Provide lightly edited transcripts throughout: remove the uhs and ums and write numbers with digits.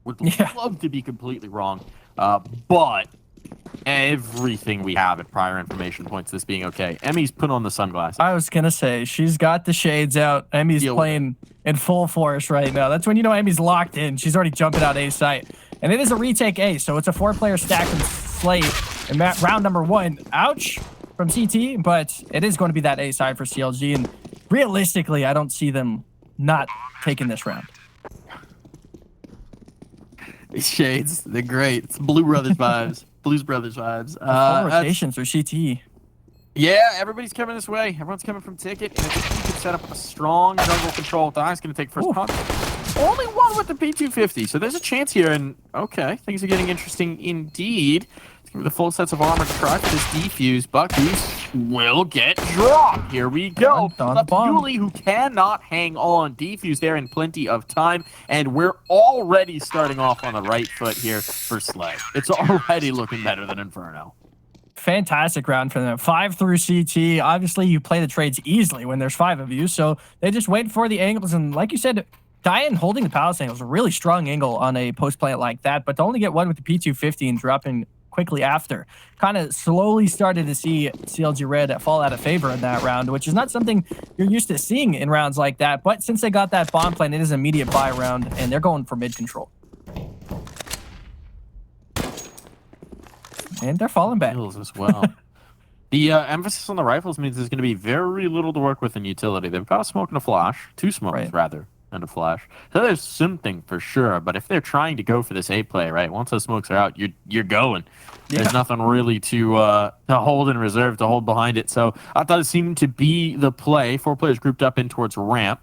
Would love to be completely wrong, but everything we have at prior information points to this being okay. Emmy's put on the sunglasses. I was gonna say, she's got the shades out. Emmy's playing in full force right now. That's when you know Emmy's locked in. She's already jumping out A site. And it is a retake A, so it's a 4-player stack from Slade in round number 1. Ouch from CT, but it is going to be that A side for CLG. And realistically, I don't see them not taking this round. These shades, they're great. It's Blue Brothers vibes. Blues Brothers vibes. Rotations or CT. Yeah, everybody's coming this way. Everyone's coming from Ticket. And if you could set up a strong jungle control, Die's going to take first punch. Only one with the P250, so there's a chance here. And okay, things are getting interesting indeed. It's going to be the full sets of armor to try for this defuse. Buckies will get dropped. Here we go. Yuli, who cannot hang on. Defuse there in plenty of time. And we're already starting off on the right foot here for Slay. It's already looking better than Inferno. Fantastic round for them. 5 through CT. Obviously, you play the trades easily when there's 5 of you, so they just wait for the angles. And like you said, Diane holding the palace angle is a really strong angle on a post plant like that, but to only get one with the P250 and dropping quickly after, kind of slowly started to see CLG Red fall out of favor in that round, which is not something you're used to seeing in rounds like that. But since they got that bomb plant, it is an immediate buy round, and they're going for mid control. And they're falling back. As well. The emphasis on the rifles means there's going to be very little to work with in utility. They've got a smoke and a flash. 2 smokes, rather, and a flash. So there's something for sure. But if they're trying to go for this A play, right, once those smokes are out, you're going. Yeah. There's nothing really to hold in reserve, to hold behind it. So I thought it seemed to be the play. 4 players grouped up in towards ramp.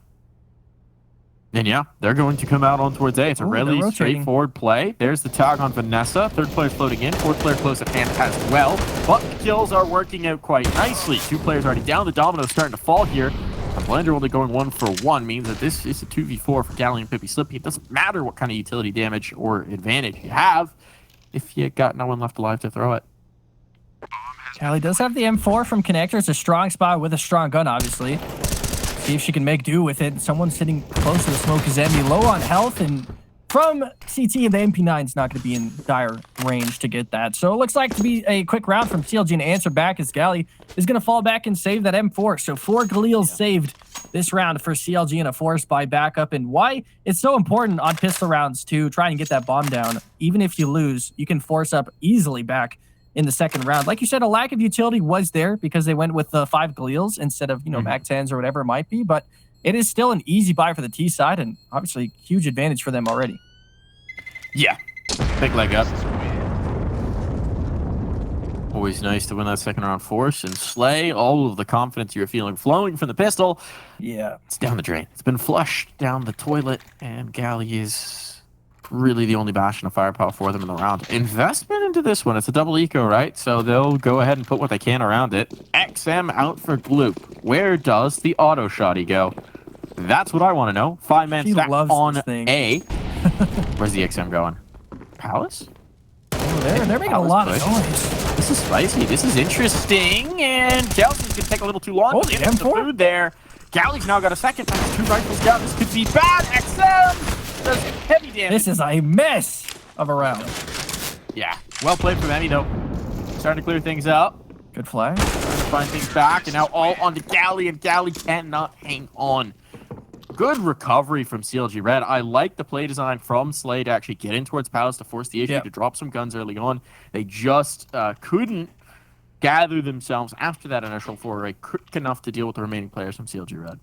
And yeah, they're going to come out on towards A. It's a really straightforward play. There's the tag on Vanessa. 3rd player's floating in. 4th player close at hand as well. But the kills are working out quite nicely. 2 players already down. The domino's starting to fall here. And Blender only going 1 for 1 means that this is a 2v4 for Galley and Pippi Slippy. It doesn't matter what kind of utility damage or advantage you have if you got no one left alive to throw it. Callie does have the M4 from Connector. It's a strong spot with a strong gun, obviously. See if she can make do with it. Someone sitting close to the smoke is Emmy, low on health, and from CT, the MP9 is not going to be in dire range to get that. So it looks like to be a quick round from CLG and answer back as Galley is going to fall back and save that M4. So 4 Galils saved this round for CLG and a force by backup. And why it's so important on pistol rounds to try and get that bomb down. Even if you lose, you can force up easily back in the 2nd round. Like you said, a lack of utility was there because they went with the 5 Galils instead of, Mac 10s or whatever it might be, but it is still an easy buy for the T side and obviously huge advantage for them already. Yeah, big leg up. Always nice to win that 2nd round force and Slay all of the confidence you're feeling flowing from the pistol. Yeah. It's down the drain. It's been flushed down the toilet, and Galley is really the only bastion of firepower for them in the round. Investment into this one. It's a double eco, right? So they'll go ahead and put what they can around it. XM out for Gloop. Where does the auto shotty go? That's what I want to know. 5-man stack on A. Where's the XM going? Palace? Oh, they're making a lot of noise. This is spicy. This is interesting. And Kelsey's going to take a little too long. Oh, the M4? The food there. Galley's now got a second. That's 2 rifles down. This could be bad. XM does heavy damage. This is a mess of a round. Yeah. Well played from Emmy, though. Starting to clear things out. Good flag. Trying to find things back. And now all on to Galley, and Galley cannot hang on. Good recovery from CLG Red. I like the play design from Slay to actually get in towards Palace to force the issue to drop some guns early on. They just couldn't gather themselves after that initial foray quick enough to deal with the remaining players from CLG Red.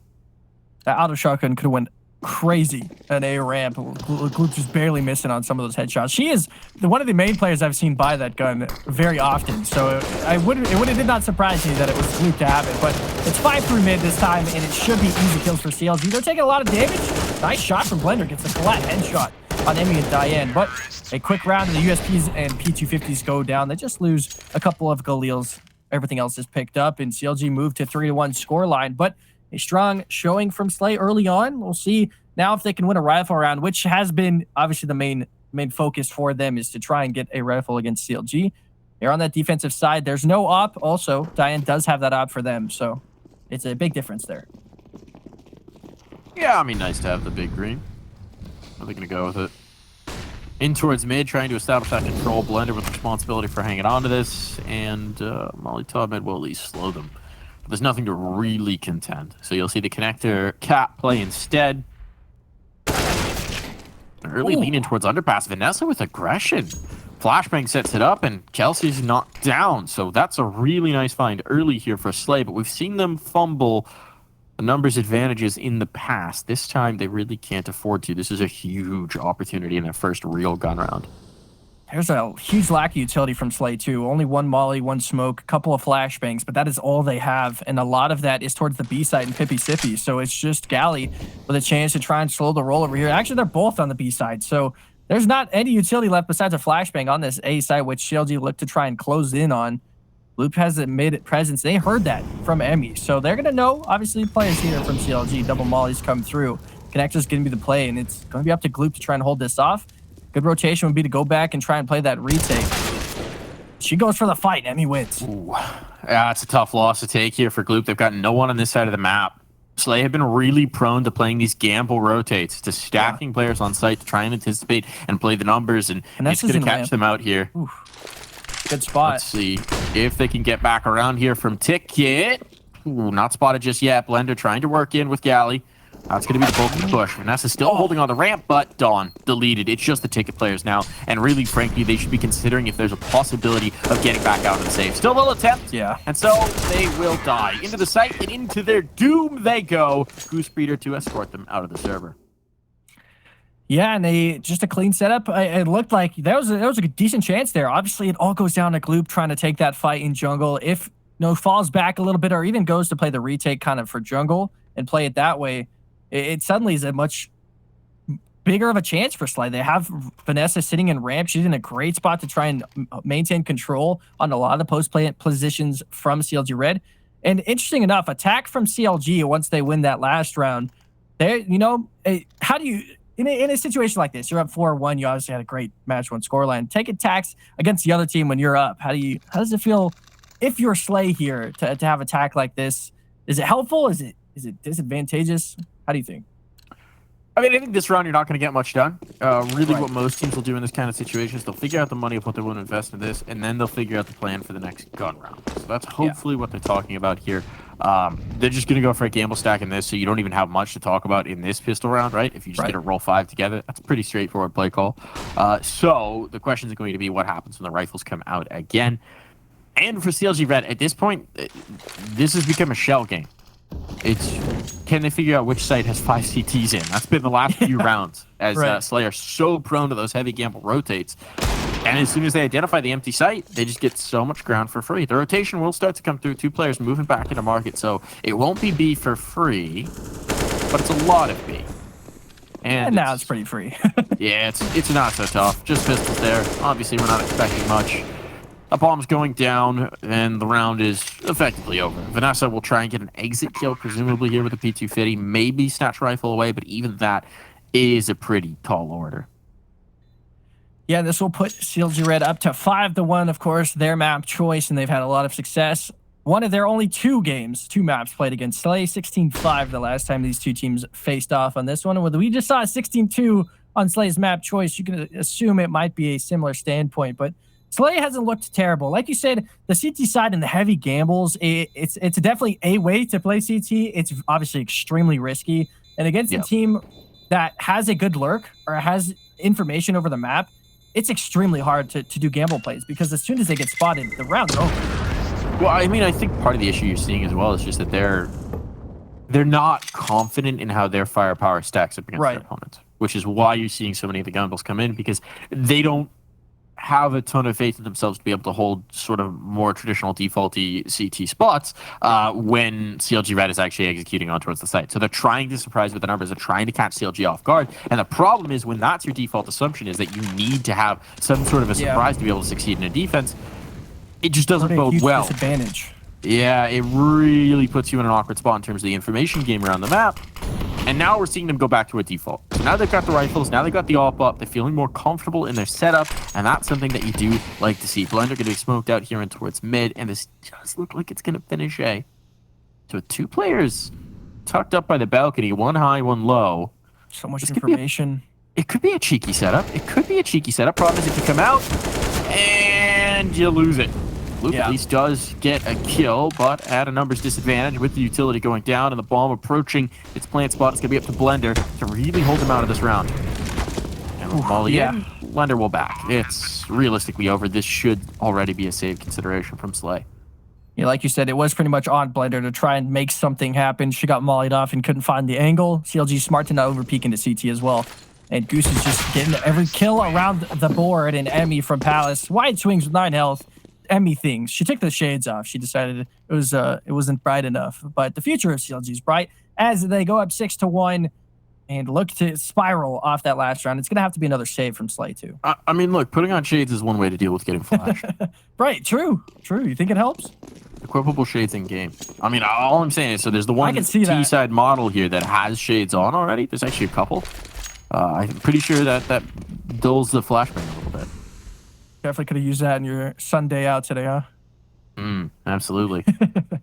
That auto shotgun could have went crazy at A ramp. Gloop just barely missing on some of those headshots. She is one of the main players I've seen buy that gun very often, so it did not surprise me that it was Gloop to have it, but it's 5 through mid this time, and it should be easy kills for CLG. They're taking a lot of damage. Nice shot from Blender. Gets a flat headshot on Emmy and Diane, but a quick round of the USPs and P250s go down. They just lose a couple of Galils. Everything else is picked up, and CLG moved to 3-1 scoreline, but a strong showing from Slay early on. We'll see now if they can win a rifle round, which has been obviously the main focus for them, is to try and get a rifle against CLG. They're on that defensive side. There's no op. Also, Diane does have that op for them, so it's a big difference there. Yeah, I mean, nice to have the big green. Are they going to go with it? In towards mid, trying to establish that control. Blender with responsibility for hanging on to this, and Molotov mid will at least slow them. But there's nothing to really contend. So you'll see the connector cat play instead. Early lean in towards underpass. Vanessa with aggression. Flashbang sets it up, and Kelsey's knocked down. So that's a really nice find early here for Slay, but we've seen them fumble the numbers advantages in the past. This time, they really can't afford to. This is a huge opportunity in their first real gun round. There's a huge lack of utility from Slay, too. Only one molly, one smoke, a couple of flashbangs, but that is all they have. And a lot of that is towards the B side and Pippy Sippy. So it's just Galley with a chance to try and slow the roll over here. Actually, they're both on the B side. So there's not any utility left besides a flashbang on this A side, which CLG looked to try and close in on. Loop has a mid presence. They heard that from Emmy. So they're going to know, obviously, players here from CLG. Double mollies come through. Connector's going to be the play, and it's going to be up to Gloop to try and hold this off. Good rotation would be to go back and try and play that retake. She goes for the fight. Emmy wins. Ooh. Yeah, it's a tough loss to take here for Gloop. They've got no one on this side of the map. Slay have been really prone to playing these gamble rotates, to stacking players on site to try and anticipate and play the numbers, and it's going to catch them out here. Ooh. Good spot. Let's see if they can get back around here from Ticket. Ooh, not spotted just yet. Blender trying to work in with Galley. That's going to be the bulk of the push. Vanessa's still holding on the ramp, but Dawn deleted. It's just the Ticket players now. And really, frankly, they should be considering if there's a possibility of getting back out and save. Still they'll attempt. Yeah. And so they will die. Into the site and into their doom they go. Goosebreeder to escort them out of the server. Yeah, and they just a clean setup. It looked like there was a decent chance there. Obviously, it all goes down to Gloop trying to take that fight in jungle. If falls back a little bit or even goes to play the retake kind of for jungle and play it that way, it suddenly is a much bigger of a chance for Slay. They have Vanessa sitting in ramp. She's in a great spot to try and maintain control on a lot of the post-play positions from CLG Red. And interesting enough, attack from CLG once they win that last round. There, how do you... In a situation like this, you're up 4-1. You obviously had a great match one scoreline. Take attacks against the other team when you're up. How does it feel if you're Slay here to have attack like this? Is it helpful? Is it disadvantageous? How do you think? I mean, I think this round you're not going to get much done. Really, what most teams will do in this kind of situation is they'll figure out the money of what they want to invest in this, and then they'll figure out the plan for the next gun round. So that's hopefully what they're talking about here. They're just going to go for a gamble stack in this, so you don't even have much to talk about in this pistol round, right? If you just get a roll 5 together, that's a pretty straightforward play call. So the question is going to be what happens when the rifles come out again. And for CLG Red, at this point, this has become a shell game. Can they figure out which site has 5 CTs in? That's been the last few rounds, as Slay are so prone to those heavy gamble rotates. And as soon as they identify the empty site, they just get so much ground for free. The rotation will start to come through. 2 players moving back into market, so it won't be B for free, but it's a lot of B. And now it's pretty free. Yeah, it's not so tough. Just pistols there. Obviously, we're not expecting much. A bomb's going down, and the round is effectively over. Vanessa will try and get an exit kill, presumably here with a P250. Maybe snatch rifle away, but even that is a pretty tall order. Yeah, this will put CLG Red up to 5-1, of course, their map choice, and they've had a lot of success. One of their only 2 maps played against Slay, 16-5 the last time these two teams faced off on this one. And we just saw a 16-2 on Slay's map choice. You can assume it might be a similar standpoint, but Slay hasn't looked terrible. Like you said, the CT side and the heavy gambles, it's definitely a way to play CT. It's obviously extremely risky. And against a team that has a good lurk or has information over the map, it's extremely hard to do gamble plays because as soon as they get spotted, the round's over. Well, I mean, I think part of the issue you're seeing as well is just that they're not confident in how their firepower stacks up against their opponents, which is why you're seeing so many of the gunbills come in because they don't have a ton of faith in themselves to be able to hold sort of more traditional defaulty CT spots when CLG Red is actually executing on towards the site. So they're trying to surprise with the numbers. They're trying to catch CLG off guard. And the problem is when that's your default assumption is that you need to have some sort of a surprise to be able to succeed in a defense. It just doesn't bode well. Disadvantage. Yeah, it really puts you in an awkward spot in terms of the information game around the map. And now we're seeing them go back to a default. So now they've got the rifles, now they've got the AWP up, they're feeling more comfortable in their setup, and that's something that you do like to see. Blender going to be smoked out here and towards mid, and this does look like it's going to finish A. So 2 players tucked up by the balcony, 1 high, 1 low. So much information. It could be a cheeky setup. It could be a cheeky setup. Problem is if you come out and you lose it. Luke at least does get a kill, but at a numbers disadvantage with the utility going down and the bomb approaching its plant spot. It's going to be up to Blender to really hold him out of this round. And with Molly in, Blender will back. It's realistically over. This should already be a save consideration from Slay. Yeah, like you said, it was pretty much on Blender to try and make something happen. She got mollied off and couldn't find the angle. CLG smart to not overpeek into CT as well. And Goose is just getting every kill around the board. And Emmy from Palace, wide swings with 9 health. Emmy things. She took the shades off. She decided it wasn't bright enough. But the future of CLG is bright as they go up 6-1 and look to spiral off that last round. It's going to have to be another save from Slay too. I mean, look, putting on shades is one way to deal with getting flashed. Right, true. You think it helps? Equipable shades in game. I mean, all I'm saying is, so there's the one T-side model here that has shades on already. There's actually a couple. I'm pretty sure that dulls the flashbang a little bit. Definitely could have used that in your Sunday out today, huh? Absolutely.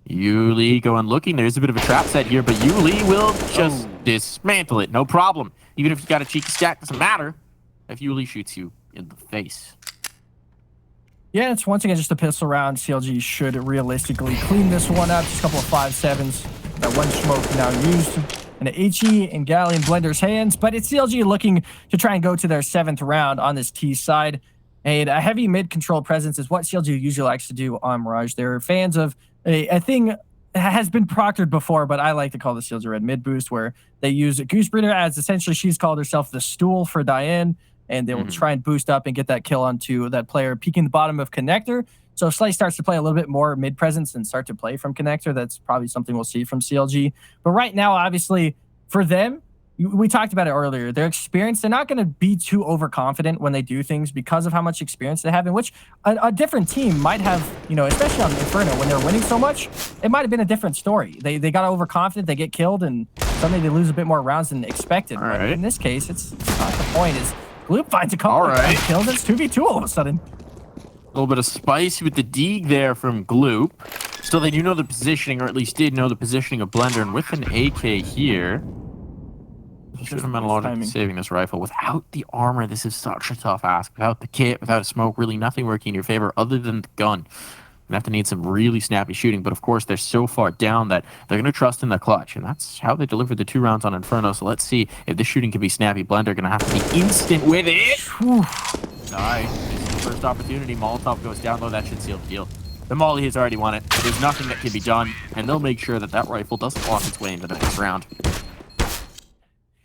Yuli going looking. There's a bit of a trap set here, but Yuli will just dismantle it. No problem. Even if you got a cheeky stack, doesn't matter if Yuli shoots you in the face. Yeah, it's once again just a pistol round. CLG should realistically clean this one up. Just a couple of 5-7s. That one smoke now used. And HE in Galley and Blender's hands. But it's CLG looking to try and go to their 7th round on this T side. And a heavy mid-control presence is what CLG usually likes to do on Mirage. They're fans of a thing that has been proctored before, but I like to call the CLG Red mid boost, where they use a Goose Breeder as essentially she's called herself the stool for Diane, and they will try and boost up and get that kill onto that player peeking the bottom of connector. So if Slay starts to play a little bit more mid-presence and start to play from connector, that's probably something we'll see from CLG. But right now, obviously, for them, we talked about it earlier. Their experience, they're not going to be too overconfident when they do things because of how much experience they have, in which a different team might have, especially on Inferno, when they're winning so much, it might have been a different story. They got overconfident, they get killed, and suddenly they lose a bit more rounds than expected. All right. In this case, it's not the point. Is Gloop finds a couple of kills, it's 2v2 all of a sudden. A little bit of spice with the Deeg there from Gloop. Still, they do know the positioning, or at least did know the positioning of Blender, and with an AK here, should have meant a lot of saving this rifle. Without the armor, this is such a tough ask. Without the kit, without a smoke, really nothing working in your favor other than the gun. You have to need some really snappy shooting, but of course they're so far down that they're going to trust in the clutch, and that's how they delivered the 2 rounds on Inferno. So let's see if this shooting can be snappy. Blender going to have to be instant with it. Nice. First opportunity. Molotov goes down low. That should seal the deal. The Molly has already won it. There's nothing that can be done, and they'll make sure that that rifle doesn't walk its way into the next round.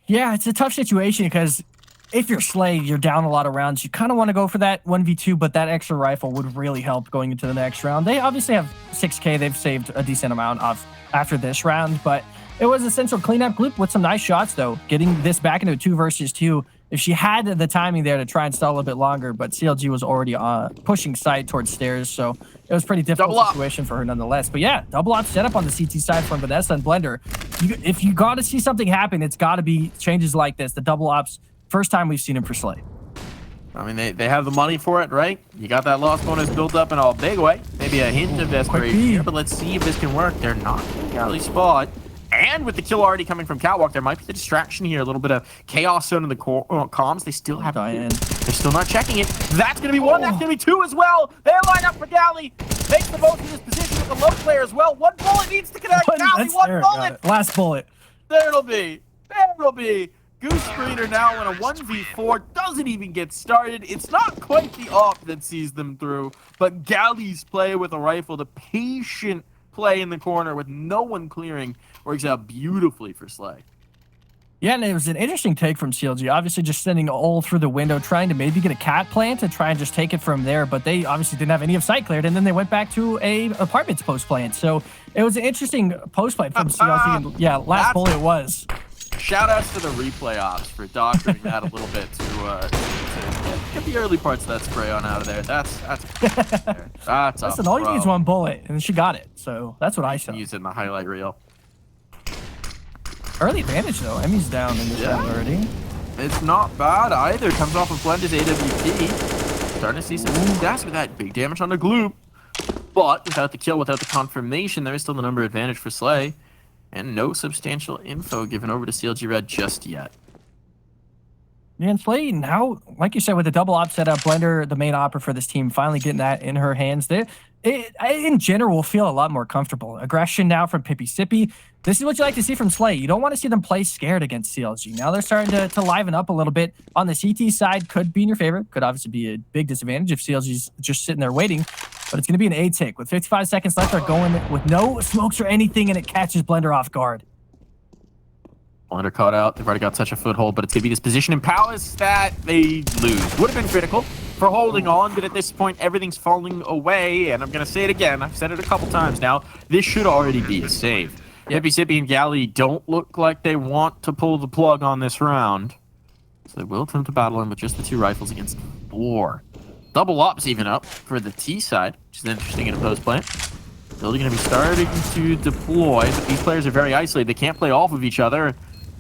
Yeah, it's a tough situation because if you're Slay, you're down a lot of rounds. You kind of want to go for that 1v2, but that extra rifle would really help going into the next round. They obviously have 6K. They've saved a decent amount off after this round, but it was a central cleanup. Gloop with some nice shots, though, getting this back into a 2 versus 2. If she had the timing there to try and stall a bit longer, but CLG was already pushing side towards stairs, so it was a pretty difficult situation for her nonetheless. But yeah, double op setup on the CT side from Vanessa and Blender. If you got to see something happen, it's got to be changes like this. The double ops, first time we've seen them for Slay. I mean, they have the money for it, right? You got that loss bonus built up in a big way. Maybe a hint of desperation here, but let's see if this can work. They're not in the early spot. And with the kill already coming from Catwalk, there might be the distraction here. A little bit of chaos zone in the comms. They still have Diane. They're still not checking it. That's going to be 1. That's going to be 2 as well. They line up for Galley. Makes the most of this position with the low player as well. 1 bullet needs to connect. Galley, 1 bullet. Last bullet. There it'll be. Goose Breeder now in a 1v4. Doesn't even get started. It's not quite the op that sees them through, but Galley's play with a rifle, the patient play in the corner with no one clearing, works out beautifully for Slay. Yeah, and it was an interesting take from CLG. Obviously just sending all through the window, trying to maybe get a cat plant to try and just take it from there, but they obviously didn't have any of sight cleared, and then they went back to a apartments post plant. So it was an interesting post plant from CLG, and yeah, last bullet it was. Shout outs to the replay ops for doctoring that a little bit to get the early parts of that spray on out of there. That's Listen, all you need is 1 bullet, and she got it. So that's what I saw. Use it in the highlight reel. Early advantage though. Emmy's down in this round already. It's not bad either. Comes off of Blender's AWP. Starting to see some stats with that big damage on the Gloop. But without the kill, without the confirmation, there is still the number advantage for Slay. And no substantial info given over to CLG Red just yet. And Slay now, like you said, with the double op setup, Blender, the main opera for this team, finally getting that in her hands. In general, will feel a lot more comfortable. Aggression now from Pippi Sippy. This is what you like to see from Slay. You don't want to see them play scared against CLG. Now they're starting to liven up a little bit. On the CT side, could be in your favor. Could obviously be a big disadvantage if CLG's just sitting there waiting. But it's going to be an A tick. With 55 seconds left, they're going with no smokes or anything, and it catches Blender off guard. Blender caught out. They've already got such a foothold, but it's going to be this position in Palace that they lose. Would have been critical for holding on, but at this point, everything's falling away. And I'm going to say it again. I've said it a couple times now. This should already be a save. Pippi Sippy and Galley don't look like they want to pull the plug on this round. So they will attempt to battle him with just the 2 rifles against 4. Double ops even up for the T side, which is interesting in a post plant. Building going to be starting to deploy, but these players are very isolated. They can't play off of each other.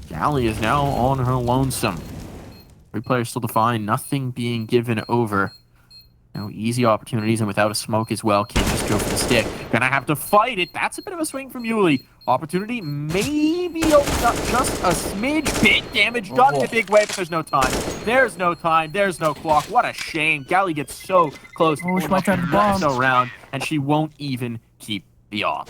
Galley is now on her lonesome. 3 players still defined, nothing being given over. No easy opportunities, and without a smoke as well, can't just go for the stick. Gonna have to fight it. That's a bit of a swing from Yuli. Opportunity maybe opened up just a smidge. Big damage done in a big way, but there's no time. There's no time. There's no clock. What a shame. Galley gets so close to she might try to bomb. round, and she won't even keep the op.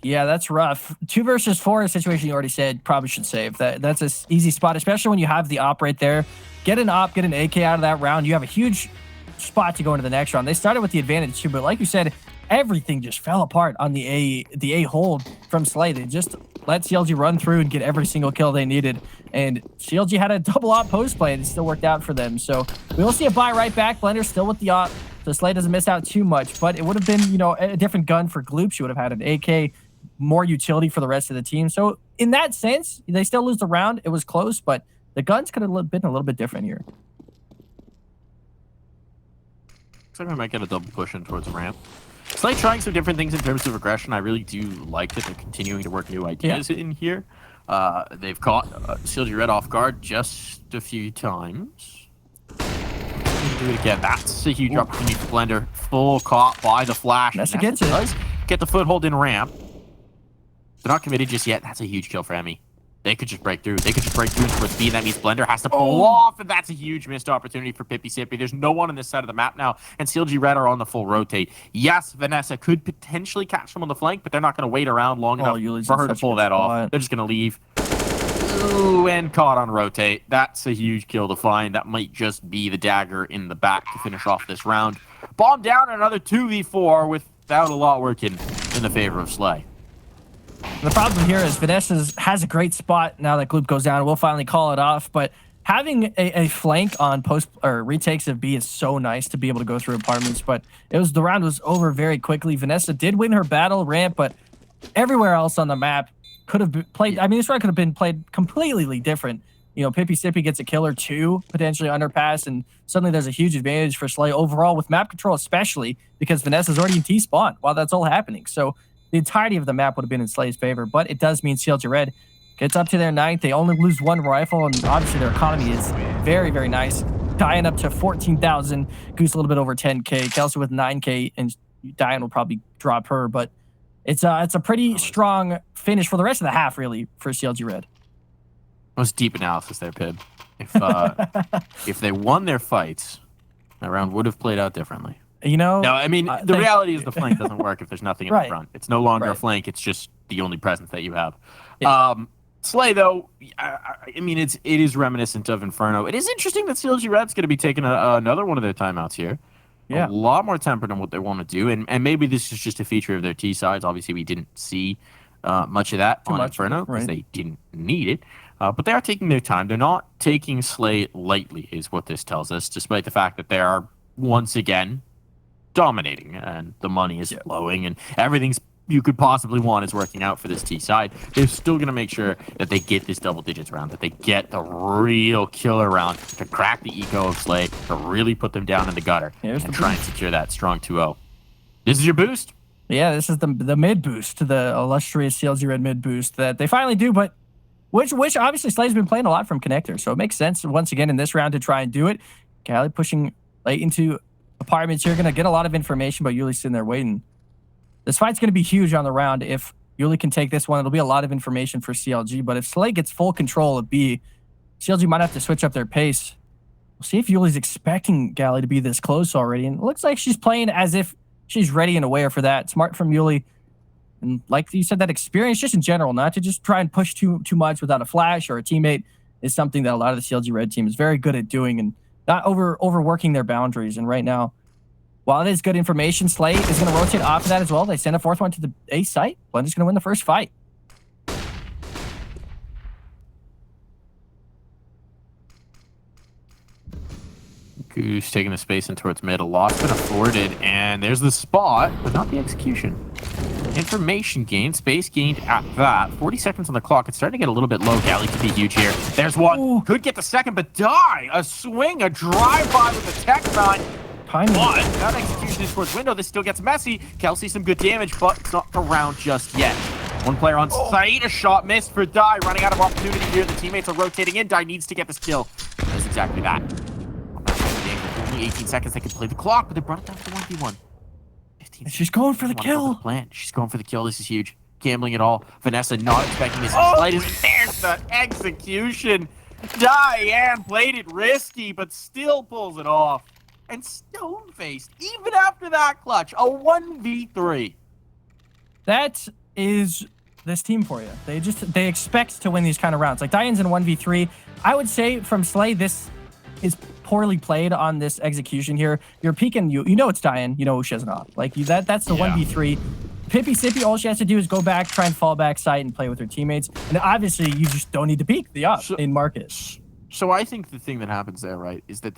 Yeah, that's rough. 2 versus 4 is a situation you already said probably should save. That's an easy spot, especially when you have the op right there. Get an op, get an AK out of that round. You have a huge spot to go into the next round. They started with the advantage too, but like you said, everything just fell apart on the A hold from Slay. They just let CLG run through and get every single kill they needed. And CLG had a double op post play, and it still worked out for them. So we will see a buy right back. Blender still with the op, so Slay doesn't miss out too much. But it would have been, a different gun for Gloop. She would have had an AK, more utility for the rest of the team. So in that sense, they still lose the round. It was close, but the guns could have been a little bit different here. Looks like we might get a double push in towards ramp. It's like trying some different things in terms of aggression. I really do like that they're continuing to work new ideas in here. They've caught CLG Red off guard just a few times. Do it again. That's a huge opportunity for Blender. Full caught by the flash. That's against it. Does get the foothold in ramp. They're not committed just yet. That's a huge kill for Emmy. They could just break through. They could just break through towards B. That means Blender has to pull off, and that's a huge missed opportunity for Pippi Sippy. There's no one on this side of the map now, and CLG Red are on the full rotate. Yes, Vanessa could potentially catch them on the flank, but they're not going to wait around long enough for her to pull that off. They're just going to leave. Ooh, and caught on rotate. That's a huge kill to find. That might just be the dagger in the back to finish off this round. Bomb down, another 2v4 without a lot working in the favor of Slay. The problem here is Vanessa has a great spot now that Gloop goes down. We'll finally call it off, but having a flank on post or retakes of B is so nice to be able to go through apartments. But the round was over very quickly. Vanessa did win her battle ramp, but everywhere else on the map could have been played. I mean, this round could have been played completely different. Pippi Sippy gets a kill or 2 potentially underpass, and suddenly there's a huge advantage for Slay overall with map control, especially because Vanessa's already in T spawn while that's all happening. So the entirety of the map would have been in Slay's favor, but it does mean CLG Red gets up to their 9th. They only lose 1 rifle, and obviously their economy is very, very nice. Diane up to 14,000, Goose a little bit over 10K, Kelsey with 9K, and Diane will probably drop her, but it's a pretty strong finish for the rest of the half, really, for CLG Red. That was deep analysis there, Pib. If they won their fights, that round would have played out differently. No, I mean, the reality is the flank doesn't work if there's nothing in the front. It's no longer a flank. It's just the only presence that you have. Yeah. Slay, though, I mean, it is reminiscent of Inferno. It is interesting that CLG Red's going to be taking another one of their timeouts here. Yeah. A lot more tempered on what they want to do. And maybe this is just a feature of their T sides. Obviously, we didn't see much of that on Inferno because they didn't need it. But they are taking their time. They're not taking Slay lightly, is what this tells us, despite the fact that they are, once again, dominating, and the money is flowing, and everything you could possibly want is working out for this T side. They're still going to make sure that they get this double digits round, that they get the real killer round to crack the eco of Slay, to really put them down in the gutter, and try and secure that strong 2-0. This is your boost? Yeah, this is the mid boost, the illustrious CLG Red mid boost that they finally do, but which obviously Slay's been playing a lot from Connector, so it makes sense once again in this round to try and do it. Callie pushing late into apartments here, going to get a lot of information, but Yuli's sitting there waiting. This fight's going to be huge on the round. If Yuli can take this one, it'll be a lot of information for CLG, but if Slay gets full control of B, CLG might have to switch up their pace. We'll see if Yuli's expecting Galley to be this close already. And it looks like she's playing as if she's ready and aware for that. Smart from Yuli. And like you said, that experience just in general, not to just try and push too much without a flash or a teammate, is something that a lot of the CLG red team is very good at doing and not overworking their boundaries. And right now, while it is good information, Slay is going to rotate off of that as well. They send a fourth one to the A site. Blender's going to win the first fight. Goose taking the space in towards mid. A loss been afforded, and there's the spot, but not the execution. Information gained, space gained at that. 40 seconds on the clock. It's starting to get a little bit low. Galley could be huge here. There's one. Ooh. Could get the second, but die. A swing, a drive-by with a tech nine. But that execution is towards window. This still gets messy. Kelsey some good damage, but it's not around just yet. One player on site. A shot missed for Die. Running out of opportunity here. The teammates are rotating in. Die needs to get this kill. That's exactly that. 18 seconds, they can play the clock, but they brought it down to 1v1. She's going for the kill. She's going for the kill. This is huge. Gambling it all. Vanessa not expecting this. There's the execution. Diane played it risky, but still pulls it off. And stone-faced, even after that clutch, a 1v3. That is this team for you. They expect to win these kind of rounds. Like Diane's in 1v3. I would say from Slay, this is poorly played on this execution here. You're peeking, you know it's Diane, you know she has an op. Like that's the 1v3. Pippi Sippy, all she has to do is go back, try and fall back site and play with her teammates. And obviously you just don't need to peek the op in market. So I think the thing that happens there, right, is that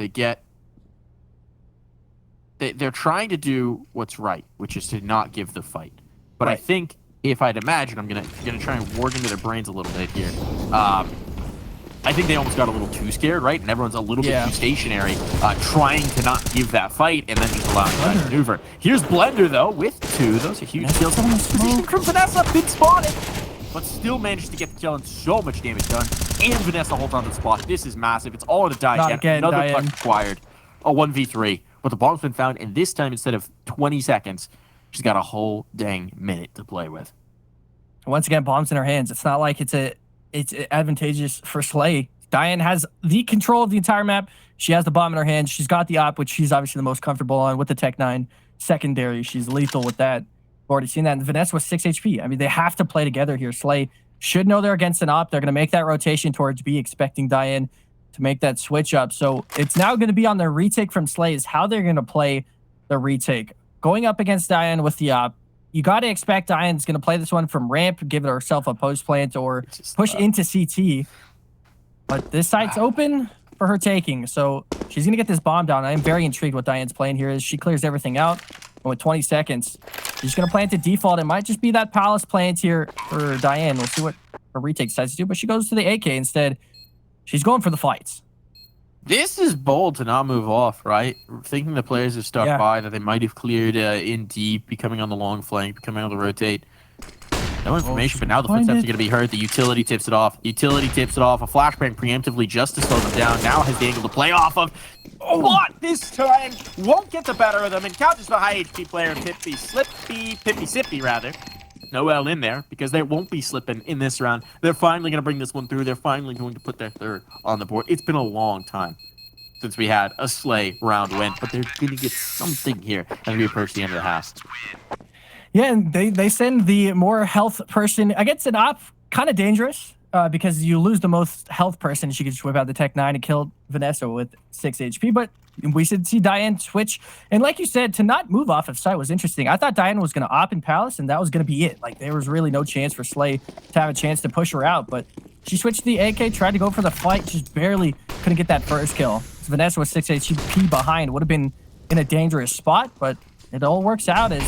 they're trying to do what's right, which is to not give the fight. But I think if I'd imagine, I'm gonna try and work into their brains a little bit here. I think they almost got a little too scared, right? And everyone's a little bit too stationary, trying to not give that fight and then just allowing that maneuver. Here's Blender, though, with 2. Those are huge kills. Position from Vanessa, been spotted, but still managed to get the kill and so much damage done. And Vanessa holds on to the spot. This is massive. It's all in a die. Another clutch required. A 1v3. But the bomb's been found, and this time, instead of 20 seconds, she's got a whole dang minute to play with. Once again, bombs in her hands. It's not like it's advantageous for Slay. Diane has the control of the entire map. She has the bomb in her hand. She's got the op, which she's obviously the most comfortable on with the Tech 9 secondary. She's lethal with that. We've already seen that. And Vanessa was 6 HP. I mean, they have to play together here. Slay should know they're against an op. They're going to make that rotation towards B, expecting Diane to make that switch up. So it's now going to be on their retake from Slay is how they're going to play the retake. Going up against Diane with the op, you got to expect Diane's going to play this one from ramp, give herself a post plant, or push into CT. But this site's open for her taking, so she's going to get this bomb down. I am very intrigued what Diane's playing here is she clears everything out. And with 20 seconds, she's going to plant to default. It might just be that Palace plant here for Diane. We'll see what her retake decides to do, but she goes to the AK instead. She's going for the fights. This is bold to not move off, right? Thinking the players have stuck by, that they might have cleared in deep, becoming on the long flank, becoming on the rotate. No information, but now the footsteps are going to be heard. The utility tips it off. Utility tips it off. A flashbang preemptively just to slow them down. Now has the angle to play off of. What this time won't get the better of them. Encounters the high HP player, Pippi Sippy, rather. No L in there, because they won't be slipping in this round. They're finally going to bring this one through. They're finally going to put their third on the board. It's been a long time since we had a Slay round win, but they're going to get something here as we approach the end of the half. Yeah, and they send the more health person against an op, kind of dangerous because you lose the most health person. She could just whip out the Tech 9 and kill Vanessa with 6 HP, but we should see Diane switch. And like you said, to not move off of site was interesting. I thought Diane was going to op in Palace, and that was going to be it. Like, there was really no chance for Slay to have a chance to push her out, but she switched to the AK, tried to go for the fight, just barely couldn't get that first kill. So Vanessa was 6 HP behind, would have been in a dangerous spot, but it all works out as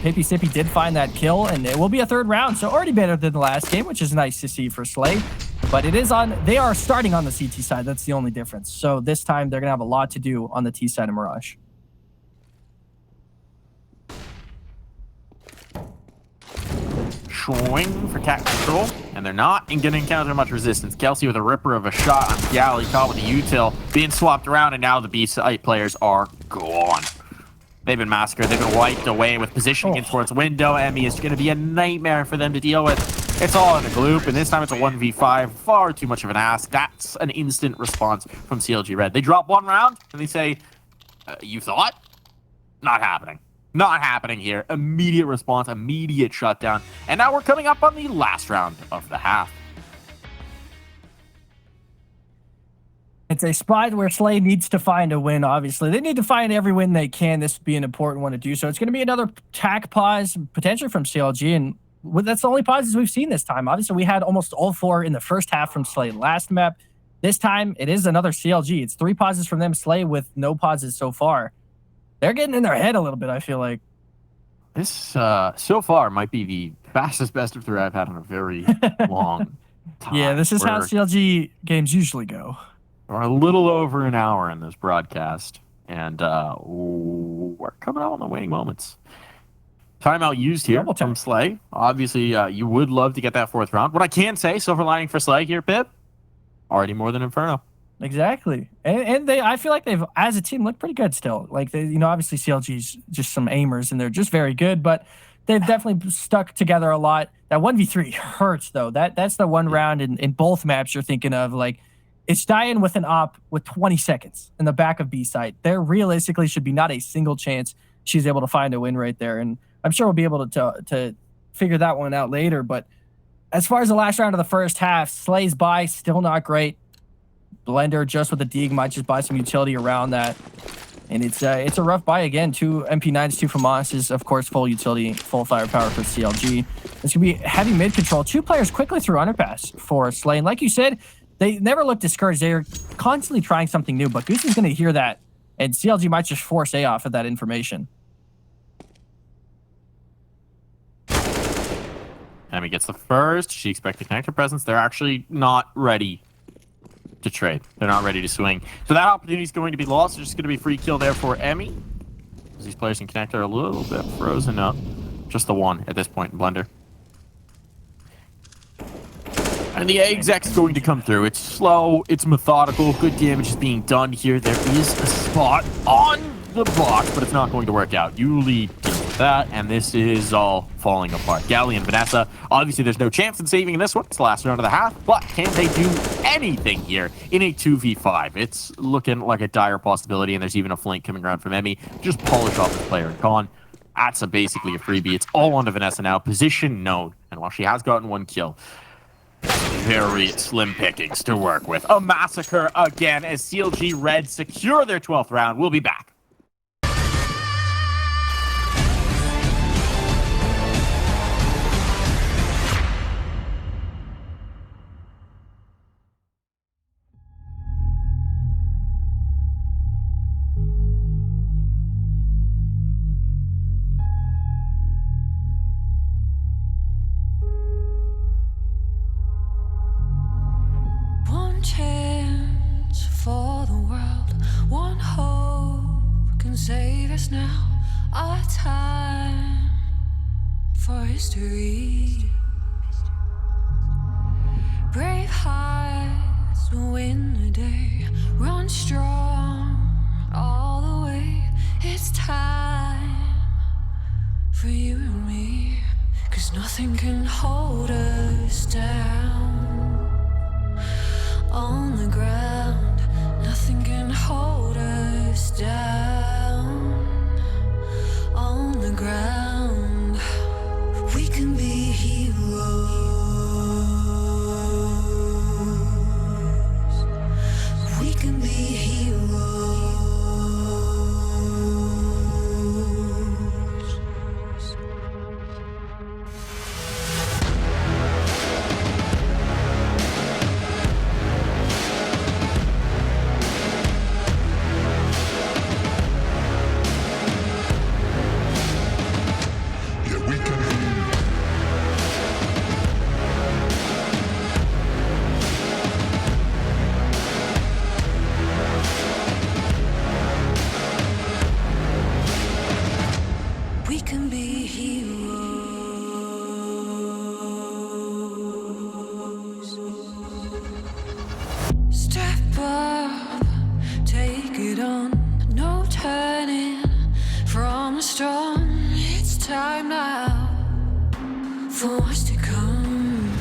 Pippi Sippy did find that kill, and it will be a third round, so already better than the last game, which is nice to see for Slay. But it is on, they are starting on the CT side. That's the only difference. So this time they're going to have a lot to do on the T side of Mirage. Swing for cat control, and they're not going to encounter much resistance. Kelsey with a ripper of a shot on Galley, caught with the util, being swapped around, and now the B site players are gone. They've been massacred. They've been wiped away with positioning in towards window. Emmy is going to be a nightmare for them to deal with. It's all in a gloop, and this time it's a 1v5. Far too much of an ask. That's an instant response from CLG Red. They drop one round, and they say, you thought? Not happening. Not happening here. Immediate response, immediate shutdown. And now we're coming up on the last round of the half. It's a spot where Slay needs to find a win, obviously. They need to find every win they can. This would be an important one to do. So it's going to be another tack pause, potentially from CLG. And that's the only pauses we've seen this time. Obviously, we had almost all 4 in the first half from Slay last map. This time, it is another CLG. It's 3 pauses from them, Slay with no pauses so far. They're getting in their head a little bit, I feel like. This, so far, might be the fastest best of 3 I've had in a very long time. Yeah, this is how CLG games usually go. We're a little over an hour in this broadcast, and we're coming out on the waning moments. Timeout used here from Slay. Obviously, you would love to get that 4th round. What I can say, silver lining for Slay here, Pip, already more than Inferno. Exactly. And they, I feel like they've, as a team, looked pretty good still. Like, they, you know, obviously CLG's just some aimers, and they're just very good, but they've definitely stuck together a lot. That 1v3 hurts, though. That's the one round in both maps you're thinking of, like, it's dying with an op with 20 seconds in the back of B site. There realistically should be not a single chance she's able to find a win right there. And I'm sure we'll be able to figure that one out later. But as far as the last round of the first half, Slay's buy, still not great. Blender just with the Deeg might just buy some utility around that. And it's a rough buy again. 2 MP9s, 2 FAMASs, of course, full utility, full firepower for CLG. It's going to be heavy mid control. 2 players quickly through underpass for Slay. And like you said, they never look discouraged. They're constantly trying something new, but Goose is going to hear that, and CLG might just force A off of that information. Emmy gets the first. She expects to connect her presence. They're actually not ready to trade. They're not ready to swing. So that opportunity is going to be lost. There's just going to be free kill there for Emmy. These players in connect are a little bit frozen up. Just the one at this point in Blender. And the exec's going to come through. It's slow, it's methodical, good damage is being done here. There is a spot on the box, but it's not going to work out. Yuli deals with that, and this is all falling apart. Gally and Vanessa, obviously there's no chance in saving this one. It's the last round of the half, but can they do anything here in a 2v5? It's looking like a dire possibility, and there's even a flank coming around from Emmy. Just polish off this player and con. That's basically a freebie. It's all onto Vanessa now. Position known, and while she has gotten 1 kill, very slim pickings to work with. A massacre again as CLG Red secure their 12th round. We'll be back. Chance for the world, one hope can save us now. Our time for history. Brave hearts will win the day. Run strong all the way. It's time for you and me, 'cause nothing can hold us down. On the ground, nothing can hold us down. On the ground, we can be heroes. We can be heroes. For what's to come.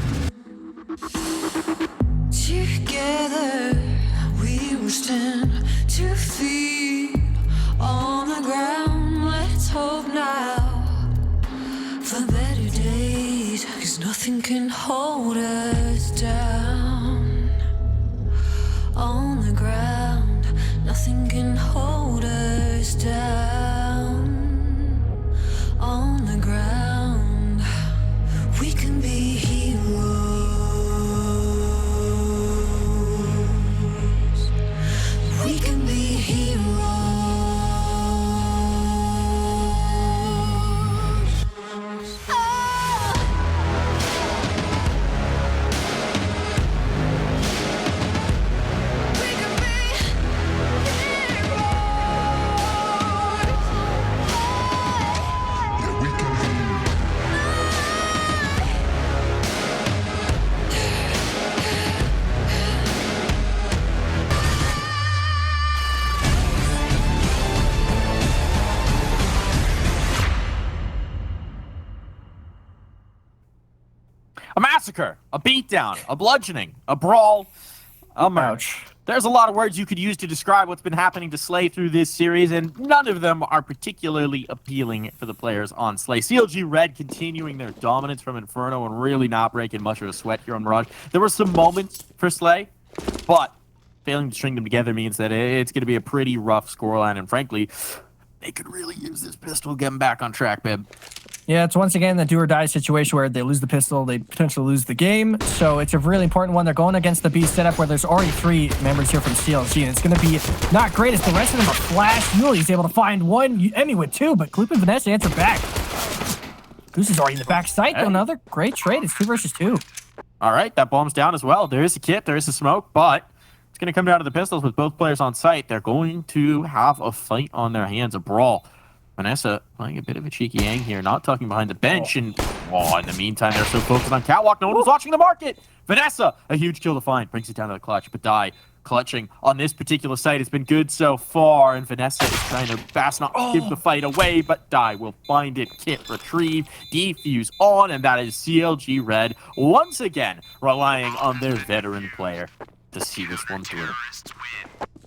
Together we will stand 2 feet on the ground. Let's hope now for better days, 'cause nothing can hold us down. On the ground, nothing can hold us down. On the ground, we can be heroes. We can be heroes. Oh! We can be heroes. We can be. A massacre, a beatdown, a bludgeoning, a brawl, a murder. Ouch. There's a lot of words you could use to describe what's been happening to Slay through this series, and none of them are particularly appealing for the players on Slay. CLG Red continuing their dominance from Inferno and really not breaking much of a sweat here on Mirage. There were some moments for Slay, but failing to string them together means that it's going to be a pretty rough scoreline, and frankly, they could really use this pistol getting back on track, babe. Yeah, it's once again the do or die situation where they lose the pistol, they potentially lose the game. So it's a really important one. They're going against the B setup where there's already 3 members here from CLG, and it's going to be not great as the rest of them are flash. Yuli's able to find 1, Emmy with 2, but Gloop and Vanessa answer back. Goose is already in the back site. Hey. Another great trade. It's 2 versus 2. All right, that bomb's down as well. There is a kit, there is a smoke, but it's going to come down to the pistols with both players on site. They're going to have a fight on their hands, a brawl. Vanessa playing a bit of a cheeky hang here, not tucking behind the bench. And in the meantime, they're so focused on Catwalk, no one was watching the market. Vanessa, a huge kill to find, brings it down to the clutch. But Die clutching on this particular site has been good so far. And Vanessa is trying to fast not give the fight away, but Die will find it. Kit retrieve, defuse on, and that is CLG Red once again relying on their veteran player to see this one through.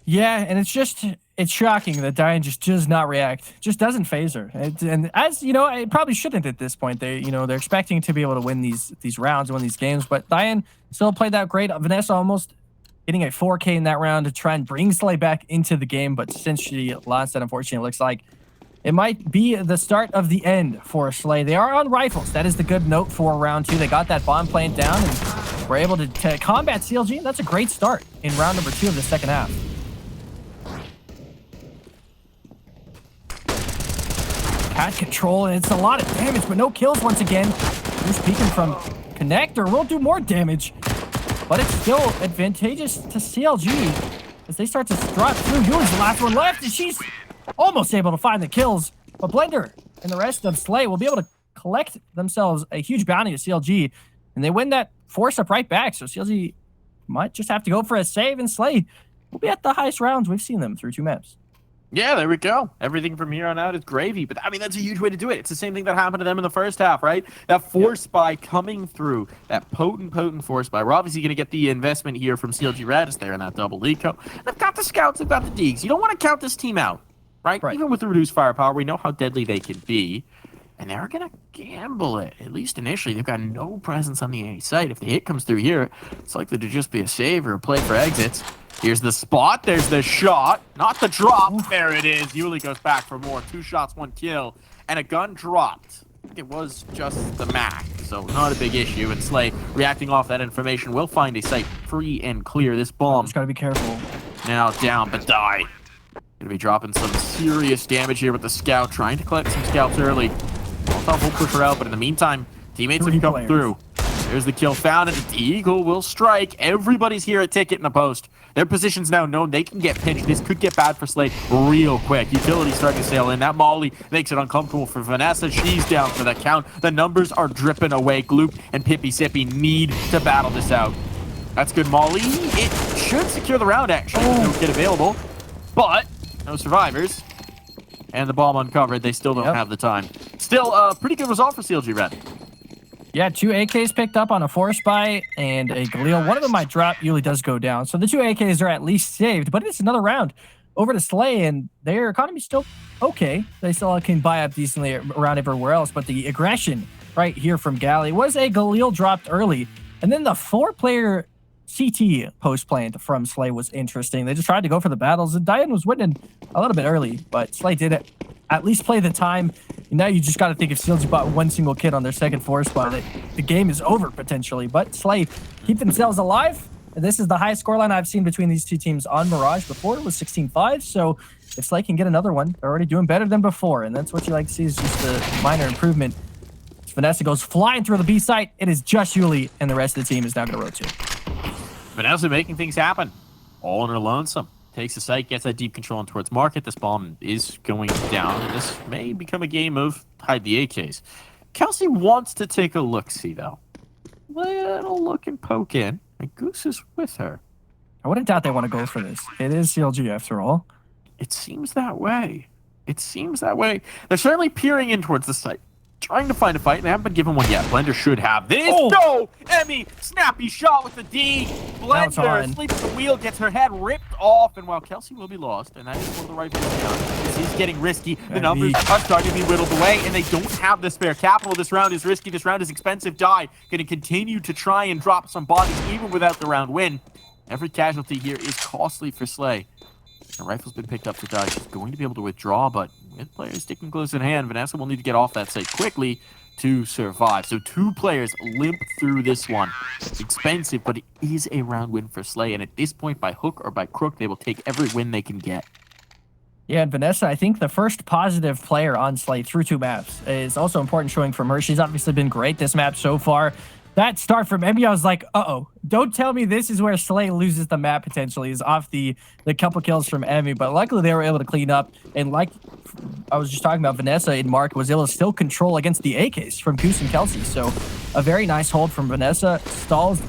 Yeah, and it's shocking that Diane just does not react, just doesn't phase her. And as you know, it probably shouldn't at this point. They're expecting to be able to win these rounds, win these games, but Diane still played out great. Vanessa almost getting a 4K in that round to try and bring Slay back into the game, but since she lost that, unfortunately, it looks like it might be the start of the end for Slay. They are on rifles. That is the good note for round 2. They got that bomb plane down and were able to combat CLG. That's a great start in round number 2 of the second half. Cat control, and it's a lot of damage, but no kills once again. Who's peeking from Connector will do more damage, but it's still advantageous to CLG as they start to strut through. Yuli's the last one left, and she's almost able to find the kills. But Blender and the rest of Slay will be able to collect themselves a huge bounty to CLG, and they win that force up right back. So CLG might just have to go for a save, and Slay will be at the highest rounds we've seen them through 2 maps. Yeah, there we go. Everything from here on out is gravy. But, I mean, that's a huge way to do it. It's the same thing that happened to them in the first half, right? That force buy coming through, that potent force buy. We're obviously going to get the investment here from CLG Red as they're in that double eco. They've got the scouts, they've got the Deegs. You don't want to count this team out, right? Even with the reduced firepower, we know how deadly they can be. And they're going to gamble it, at least initially. They've got no presence on the A site. If the hit comes through here, it's likely to just be a save or a play for exits. Here's the spot. There's the shot. Not the drop. There it is. Yuli goes back for more. 2 shots, 1 kill. And a gun dropped. I think it was just the Mac, so not a big issue. And Slay, reacting off that information, will find a site free and clear. This bomb Just gotta be careful. now down, but Die. Gonna be dropping some serious damage here with the scout, trying to collect some scouts early. Molotov will push her out, but in the meantime, teammates have come through. There's the kill found, and the Eagle will strike. Everybody's here at Ticket in the post. Their position's now known. They can get pinched. This could get bad for Slade real quick. Utility's starting to sail in. That Molly makes it uncomfortable for Vanessa. She's down for the count. The numbers are dripping away. Gloop and Pippy Sippy need to battle this out. That's good, Molly. It should secure the round, actually. No kit available, but no survivors. And the bomb uncovered. They still don't have the time. Still, pretty good result for CLG Red. Yeah, 2 AKs picked up on a force buy and a Galil. One of them might drop. Yuli does go down. So the 2 AKs are at least saved, but it's another round over to Slay, and their economy's still okay. They still can buy up decently around everywhere else, but the aggression right here from Galley was a Galil dropped early. And then the 4-player CT post plant from Slay was interesting. They just tried to go for the battles, and Diane was winning a little bit early, but Slay did at least play the time. And now you just got to think if CLG bought one single kid on their second force spot, that the game is over potentially. But Slay keep themselves alive. And this is the highest scoreline I've seen between these two teams on Mirage. Before it was 16-5, so if Slay can get another one, they're already doing better than before, and that's what you like to see is just a minor improvement. Vanessa goes flying through the B site. It is just Yuli, and the rest of the team is now going to rotate. Vanessa making things happen. All in her lonesome. Takes the site, gets that deep control in towards market. This bomb is going down. This may become a game of hide the AKs. Kelsey wants to take a look-see, though. Little look and poke in. And Goose is with her. I wouldn't doubt they want to go for this. It is CLG after all. It seems that way. It seems that way. They're certainly peering in towards the site. Trying to find a fight, and they haven't been given one yet. Blender should have this. Oh. No! Emmy, snappy shot with the D. Blender sleeps at the wheel, gets her head ripped off, and while Kelsey will be lost, and that is one of the rifles down. This is getting risky. The numbers are starting to be whittled away, and they don't have the spare capital. This round is risky. This round is expensive. Die going to continue to try and drop some bodies, even without the round win. Every casualty here is costly for Slay. The rifle's been picked up for Die. She's going to be able to withdraw, but with players sticking close in hand, Vanessa will need to get off that site quickly to survive. So 2 players limp through this one. It's expensive, but it is a round win for Slay, and at this point, by hook or by crook, they will take every win they can get. Yeah, and Vanessa, I think the first positive player on Slay through 2 maps is also important showing from her. She's obviously been great this map so far. That start from Emmy, I was like, uh-oh. Don't tell me this is where Slay loses the map potentially, is off the couple kills from Emmy. But luckily, they were able to clean up. And like I was just talking about, Vanessa and Mark was able to still control against the AKs from Goose and Kelsey. So a very nice hold from Vanessa. Stalls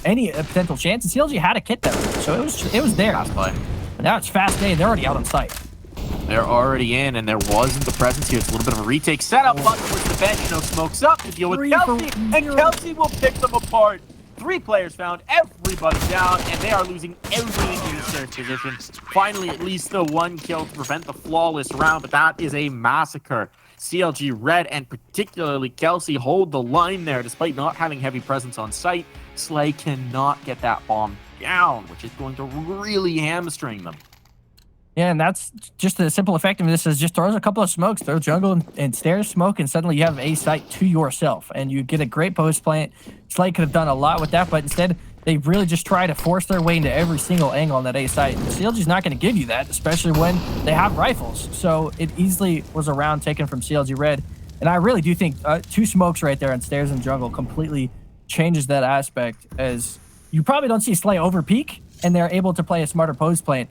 any potential chance. And CLG had a kit there. So it was there. Fast play. But now it's fast day. They're already out on site. They're already in, and there wasn't the presence here. It's a little bit of a retake setup. Buck towards the bench. No smokes up to deal with Kelsey, and Kelsey will pick them apart. 3 players found, everybody down, and they are losing every in position. Finally, at least the 1 kill to prevent the flawless round, but that is a massacre. CLG Red, and particularly Kelsey, hold the line there despite not having heavy presence on site. Slay cannot get that bomb down, which is going to really hamstring them. Yeah, and that's just the simple effect of this is just throws a couple of smokes, throw jungle and stairs smoke, and suddenly you have a site to yourself, and you get a great post plant. Slay could have done a lot with that, but instead they really just try to force their way into every single angle on that A site. And CLG's not going to give you that, especially when they have rifles. So it easily was a round taken from CLG Red, and I really do think 2 smokes right there on stairs and jungle completely changes that aspect, as you probably don't see Slay over peak, and they're able to play a smarter post plant.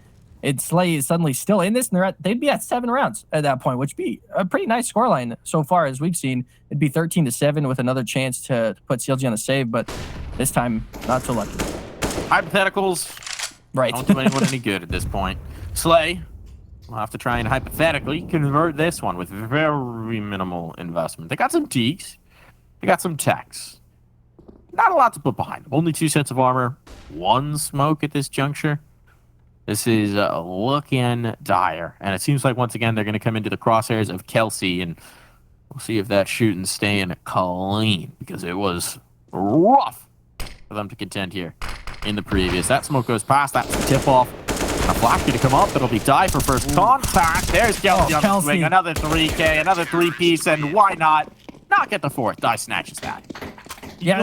Slay is suddenly still in this, and they'd be at 7 rounds at that point, which would be a pretty nice scoreline so far as we've seen. It'd be 13-7 with another chance to put CLG on the save, but this time, not so lucky. Hypotheticals right. don't do anyone any good at this point. Slay will have to try and hypothetically convert this one with very minimal investment. They got some teaks. They got some techs. Not a lot to put behind them. Only 2 sets of armor, 1 smoke at this juncture. This is looking dire. And it seems like, once again, they're going to come into the crosshairs of Kelsey, and we'll see if that shooting's staying clean, because it was rough for them to contend here in the previous. That smoke goes past. That's the tip-off. And a flash going to come up. It'll be Die for first contact. There's Kelsey on the swing. Another 3K, another 3-piece, and why not get the 4th? Die snatches that. Yeah,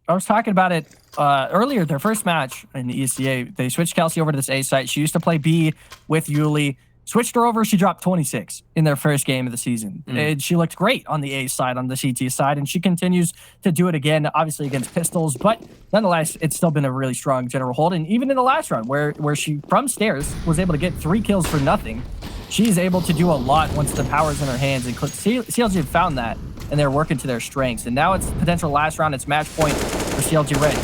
I was talking about it earlier. Their first match in the ECA, they switched Kelsey over to this A site. She used to play B with Yuli. Switched her over. She dropped 26 in their first game of the season. And she looked great on the A side, on the CT side, and she continues to do it again, obviously against pistols. But nonetheless, it's still been a really strong general hold. And even in the last round, where she, from stairs, was able to get 3 kills for nothing, she's able to do a lot once the power's in her hands. And CLG have found that, and they're working to their strengths. And now it's potential last round. It's match point for CLG Red.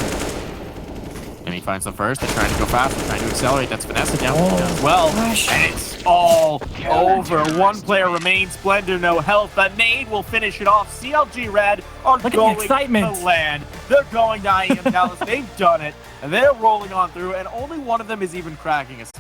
And He finds them first. They're trying to go fast. They're trying to accelerate. That's Vanessa down as well. Gosh. And it's all over. One player remains. Splendor, no health. The nade will finish it off. CLG Red are Look at the going excitement. to land. They're going to IEM Dallas. They've done it. And they're rolling on through. And only one of them is even cracking a smile.